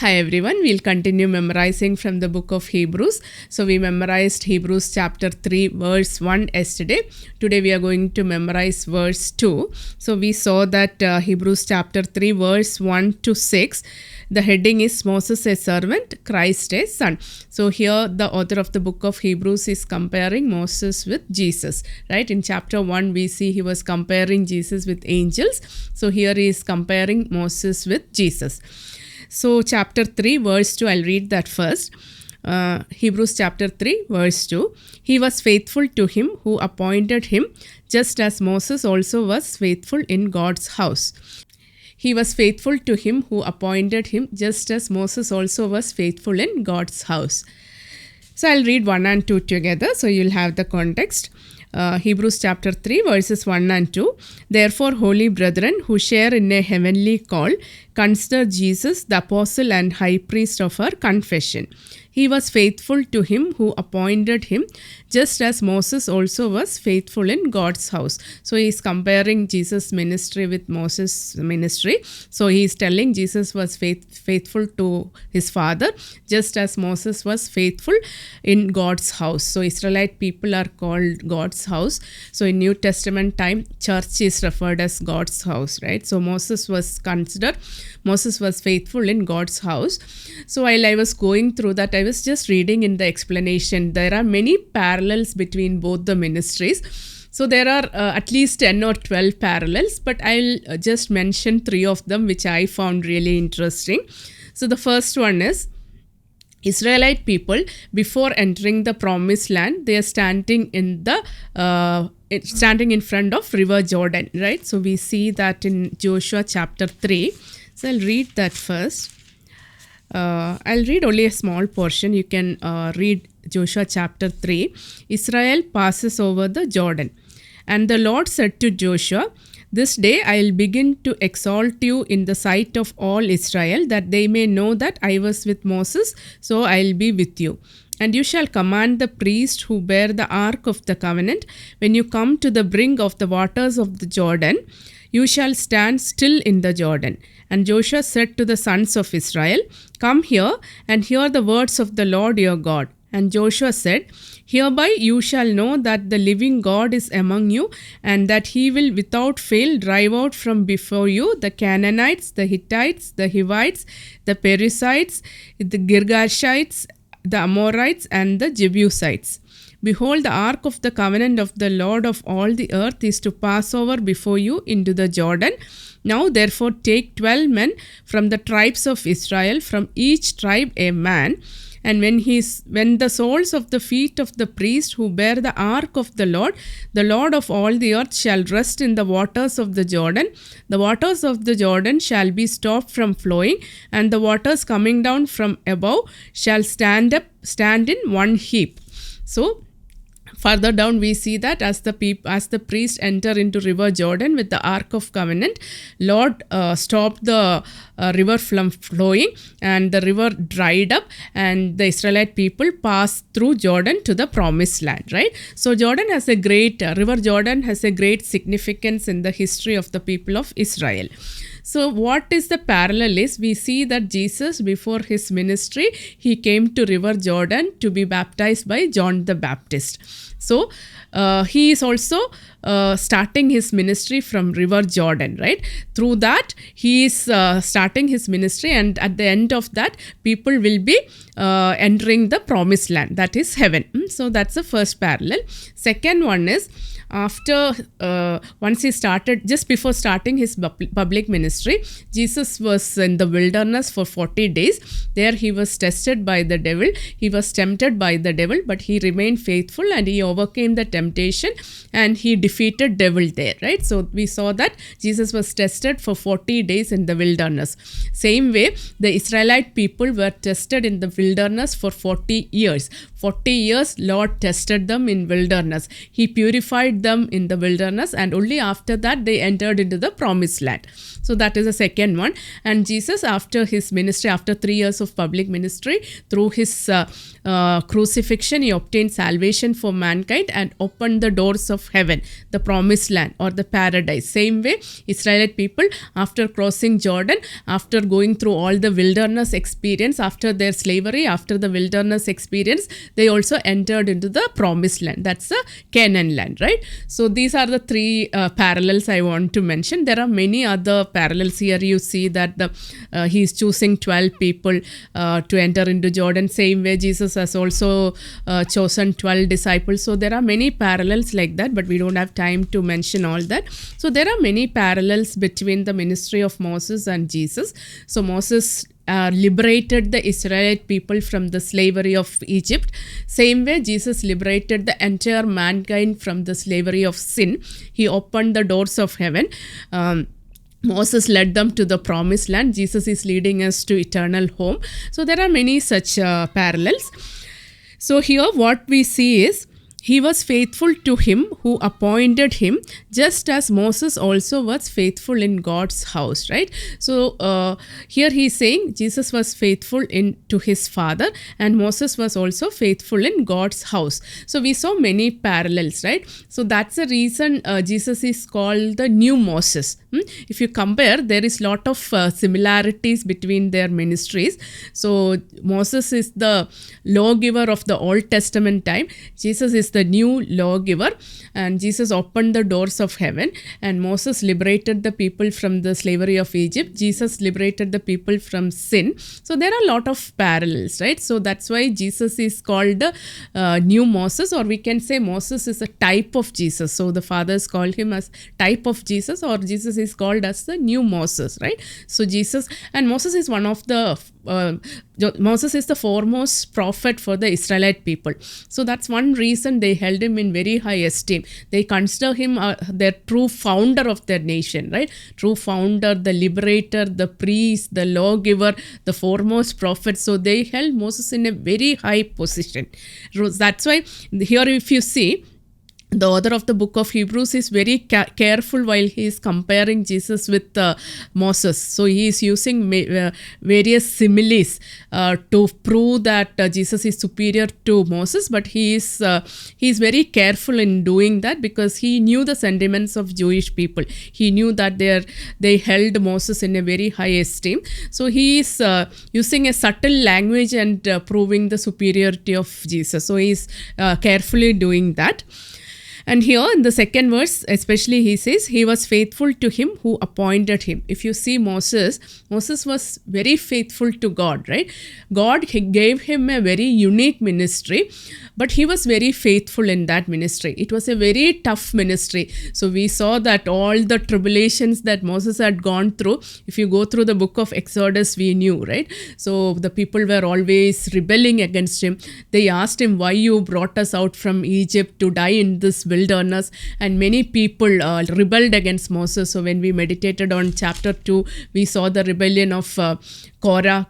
Hi everyone, we'll continue memorizing from the book of Hebrews. So we memorized Hebrews chapter 3 verse 1 yesterday. Today we are going to memorize verse 2. So we saw that Hebrews chapter 3 verse 1 to 6, the heading is Moses a servant, Christ a son. So here the author of the book of Hebrews is comparing Moses with Jesus, right? In chapter 1 we see he was comparing Jesus with angels. So here he is comparing Moses with Jesus. So chapter 3 verse 2, I'll read that first. Hebrews chapter 3 verse 2. He was faithful to him who appointed him, just as Moses also was faithful in God's house. He was faithful to him who appointed him, just as Moses also was faithful in God's house. So I'll read 1 and 2 together, so you'll have the context. Hebrews chapter 3 verses 1 and 2. Therefore, holy brethren who share in a heavenly call, consider Jesus, the apostle and high priest of our confession. He was faithful to him who appointed him, just as Moses also was faithful in God's house. So he is comparing Jesus' ministry with Moses' ministry. So he is telling Jesus was faithful to his father, just as Moses was faithful in God's house. So Israelite people are called God's house. So in New Testament time, church is referred as God's house, right? So Moses was faithful in God's house. So while I was going through that, I was just reading in the explanation. There are many parallels between both the ministries. So there are at least 10 or 12 parallels, but I'll just mention 3 of them which I found really interesting. So the first one is Israelite people, before entering the promised land, they are standing in front of River Jordan, right? So we see that in Joshua chapter 3. So I'll read that first. I'll read only a small portion. You can read Joshua chapter 3. Israel passes over the Jordan. And the Lord said to Joshua, this day I will begin to exalt you in the sight of all Israel, that they may know that I was with Moses, so I will be with you. And you shall command the priest who bear the ark of the covenant, when you come to the brink of the waters of the Jordan, you shall stand still in the Jordan. And Joshua said to the sons of Israel, come here and hear the words of the Lord your God. And Joshua said, hereby you shall know that the living God is among you, and that he will without fail drive out from before you the Canaanites, the Hittites, the Hivites, the Perizzites, the Girgashites, the Amorites, and the Jebusites. Behold, the ark of the covenant of the Lord of all the earth is to pass over before you into the Jordan. Now therefore take 12 men from the tribes of Israel, from each tribe a man. And when the soles of the feet of the priest who bear the ark of the Lord of all the earth, shall rest in the waters of the Jordan, the waters of the Jordan shall be stopped from flowing, and the waters coming down from above shall stand in one heap. So further down we see that as the priest enter into river Jordan with the ark of covenant, Lord stopped the river from flowing, and the river dried up, and the Israelite people passed through Jordan to the promised land, right? So river Jordan has a great significance in the history of the people of Israel. So what is the parallel is, we see that Jesus, before his ministry, he came to river Jordan to be baptized by John the Baptist. So he is also starting his ministry from river Jordan, right? Through that he is starting his ministry, and at the end of that people will be entering the promised land, that is heaven. So that's the first parallel. Second one is, just before starting his public ministry, Jesus was in the wilderness for 40 days. There he was tested by the devil. He was tempted by the devil, but he remained faithful and he overcame the temptation and he defeated devil there, right? So we saw that Jesus was tested for 40 days in the wilderness. Same way, the Israelite people were tested in the wilderness for 40 years. 40 years, Lord tested them in wilderness. He purified them in the wilderness, and only after that they entered into the promised land. So that is the second one. And Jesus, after his ministry, after 3 years of public ministry, through his crucifixion, he obtained salvation for mankind. mankind and opened the doors of heaven, the promised land or the paradise. Same way, Israelite people, after crossing Jordan, after going through all the wilderness experience, after their slavery, after the wilderness experience, they also entered into the promised land. That's the Canaan land, right? So these are the three parallels I want to mention. There are many other parallels here. You see that he is choosing 12 people to enter into Jordan. Same way, Jesus has also chosen 12 disciples. So there are many parallels like that, but we don't have time to mention all that. So there are many parallels between the ministry of Moses and Jesus. So Moses liberated the Israelite people from the slavery of Egypt. Same way, Jesus liberated the entire mankind from the slavery of sin. He opened the doors of heaven. Moses led them to the promised land. Jesus is leading us to eternal home. So there are many such parallels. So here what we see is, he was faithful to him who appointed him, just as Moses also was faithful in God's house, right? So here he is saying Jesus was faithful to his father, and Moses was also faithful in God's house. So we saw many parallels, right? So that's the reason Jesus is called the new Moses. If you compare, there is lot of similarities between their ministries. So Moses is the lawgiver of the Old Testament time. Jesus is the new lawgiver, and Jesus opened the doors of heaven, and Moses liberated the people from the slavery of Egypt. Jesus liberated the people from sin. So there are a lot of parallels, right? So that's why Jesus is called the new Moses, or we can say Moses is a type of Jesus. So the fathers call him as type of Jesus, or Jesus is called as the new Moses, right? So Jesus, and Moses is one of the Moses is the foremost prophet for the Israelite people. So that's one reason they held him in very high esteem. They consider him their true founder of their nation, right? True founder, the liberator, the priest, the lawgiver, the foremost prophet. So they held Moses in a very high position. That's why here if you see, the author of the book of Hebrews is very careful while he is comparing Jesus with Moses. So he is using various similes to prove that Jesus is superior to Moses, but he is very careful in doing that because he knew the sentiments of Jewish people. He knew that they held Moses in a very high esteem. So he is using a subtle language and proving the superiority of Jesus. So he is carefully doing that. And here in the second verse, especially he says, he was faithful to him who appointed him. If you see Moses was very faithful to God, right? God gave him a very unique ministry, but he was very faithful in that ministry. It was a very tough ministry. So we saw that all the tribulations that Moses had gone through, if you go through the book of Exodus, we knew, right? So the people were always rebelling against him. They asked him, why you brought us out from Egypt to die in this wilderness? And many people rebelled against Moses. So when we meditated on chapter 2, we saw the rebellion of Korah,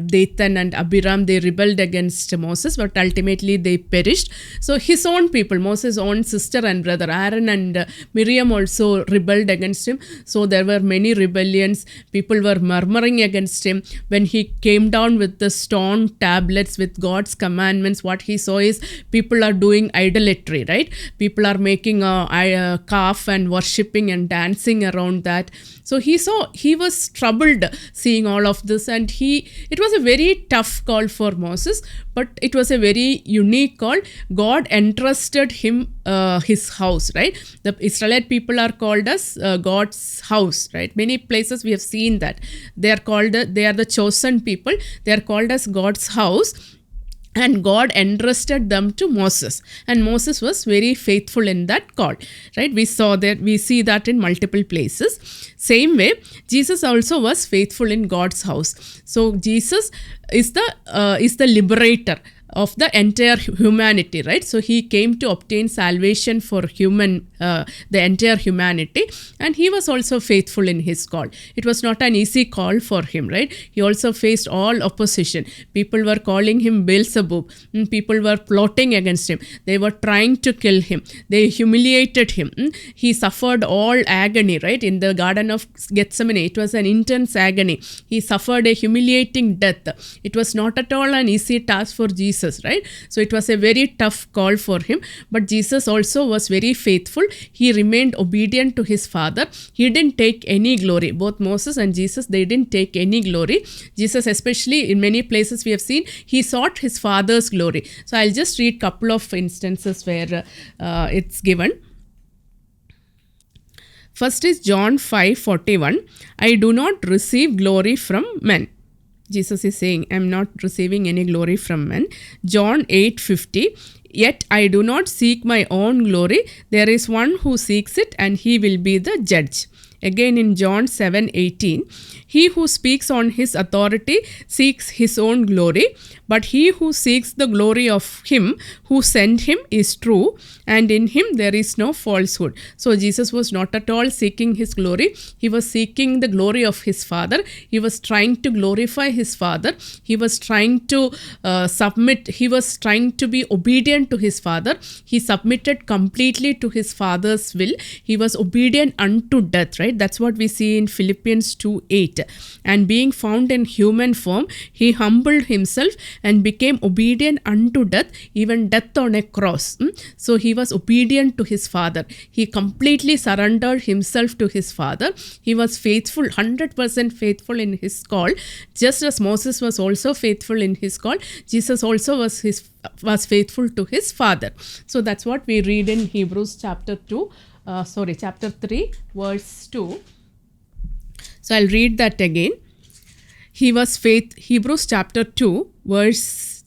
Dathan and Abiram. They rebelled against Moses, but ultimately they perished. So his own people, Moses' own sister and brother Aaron and Miriam also rebelled against him. So there were many rebellions. People were murmuring against him. When he came down with the stone tablets with God's commandments, what he saw is people are doing idolatry, right? People are making a calf and worshipping and dancing around that. So he was troubled seeing all of this, and it was a very tough call for Moses, but it was a very unique call. God entrusted him his house, right? The Israelite people are called as God's house, right? Many places we have seen that. They are the chosen people. They are called as God's house. And God entrusted them to Moses, and Moses was very faithful in that call, right? We see that in multiple places. Same way, Jesus also was faithful in God's house. So Jesus is the liberator of the entire humanity, right? So he came to obtain salvation for the entire humanity, and he was also faithful in his call. It was not an easy call for him, right? He also faced all opposition. People were calling him Beelzebub. People were plotting against him. They were trying to kill him. They humiliated him. He suffered all agony, right? In the Garden of Gethsemane, it was an intense agony. He suffered a humiliating death. It was not at all an easy task for Jesus Jesus, right? So it was a very tough call for him, but Jesus also was very faithful. He remained obedient to his Father. He didn't take any glory. Both Moses and Jesus, they didn't take any glory. Jesus, especially in many places we have seen, he sought his Father's glory. So I'll just read couple of instances where it's given. First is John 5:41. I do not receive glory from men. Jesus is saying, I'm not receiving any glory from men. John 8:50. Yet I do not seek my own glory. There is one who seeks it, and he will be the judge. Again in John 7:18. He who speaks on his authority seeks his own glory, but he who seeks the glory of him who sent him is true, and in him there is no falsehood. So Jesus was not at all seeking his glory. He was seeking the glory of his Father. He was trying to glorify his Father. He was trying to submit. He was trying to be obedient to his Father. He submitted completely to his Father's will. He was obedient unto death, right? That's what we see in Philippians 2:8. And being found in human form, he humbled himself and became obedient unto death, even death on a cross. So he was obedient to his Father. He completely surrendered himself to his Father. He was faithful, 100% faithful in his call. Just as Moses was also faithful in his call, Jesus also was faithful to his Father. So that's what we read in Hebrews chapter 3, verse 2. So I'll read that again. Hebrews chapter 3, verse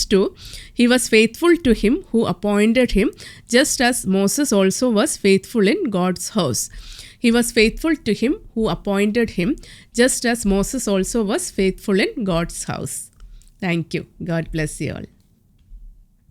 2. He was faithful to him who appointed him, just as Moses also was faithful in God's house. He was faithful to him who appointed him, just as Moses also was faithful in God's house. Thank you. God bless you all.